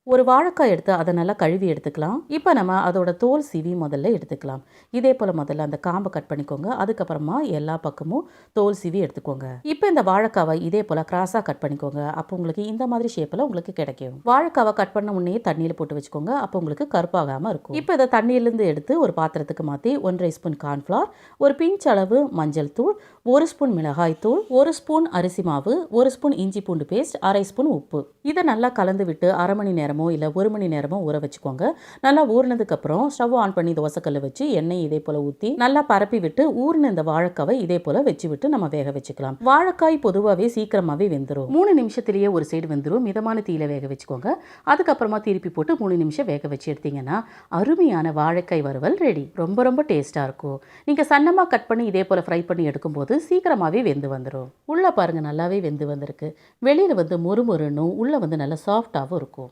ஒரு வாழைக்காய் எடுத்து அதை நல்லா கழுவி எடுத்துக்கலாம். இப்போ நம்ம அதோட தோல் சீவி முதல்ல எடுத்துக்கலாம். இதே போல் முதல்ல அந்த காம்பை கட் பண்ணிக்கோங்க. அதுக்கப்புறமா எல்லா பக்கமும் தோல் சீவி எடுத்துக்கோங்க. இப்போ இந்த வாழைக்காவை இதே போல் கிராஸாக கட் பண்ணிக்கோங்க. அப்போ உங்களுக்கு இந்த மாதிரி ஷேப்பில் உங்களுக்கு கிடைக்கும். வாழைக்காவை கட் பண்ண முன்னே தண்ணியில் போட்டு வச்சுக்கோங்க. அப்போ உங்களுக்கு கருப்பாகாமல் இருக்கும். இப்போ இதை தண்ணியிலேருந்து எடுத்து ஒரு பாத்திரத்துக்கு மாற்றி 1½ ஸ்பூன் கார்ன்ஃப்ளவர், ஒரு பிஞ்ச் அளவு மஞ்சள் தூள், 1 ஸ்பூன் மிளகாய் தூள், 1 ஸ்பூன் அரிசி மாவு, 1 ஸ்பூன் இஞ்சி பூண்டு பேஸ்ட், 1/2 ஸ்பூன் உப்பு, இதை நல்லா கலந்து விட்டு 1/2 மணி நேரமோ இல்லை 1 மணி நேரமோ ஊற வச்சுக்கோங்க. நல்லா ஊறினதுக்கப்புறம் ஸ்டவ் ஆன் பண்ணி தோசைக்கல்ல வச்சு எண்ணெய் இதே போல் ஊற்றி நல்லா பரப்பி விட்டு ஊறின இந்த வாழைக்காவை இதே போல் வச்சு விட்டு நம்ம வேக வச்சுக்கலாம். வாழைக்காய் பொதுவாகவே சீக்கிரமாகவே வெந்துடும். 3 நிமிஷத்துலேயே ஒரு சைடு வெந்துடும். மிதமான தீயில வேக வச்சுக்கோங்க. அதுக்கப்புறமா திருப்பி போட்டு 3 நிமிஷம் வேக வச்சு எடுத்தீங்கன்னா அருமையான வாழைக்காய் வறுவல் ரெடி. ரொம்ப ரொம்ப டேஸ்ட்டாக இருக்கும். நீங்கள் சன்னமாக கட் பண்ணி இதே போல் ஃப்ரை பண்ணி எடுக்கும்போது சீக்கிரமாகவே வெந்து வந்துடும். உள்ளே பாருங்கள் நல்லாவே வெந்து வந்திருக்கு. வெளியில் வந்து மொறுமொறுன்னும் உள்ளே வந்து நல்லா சாஃப்டாகவும் இருக்கும்.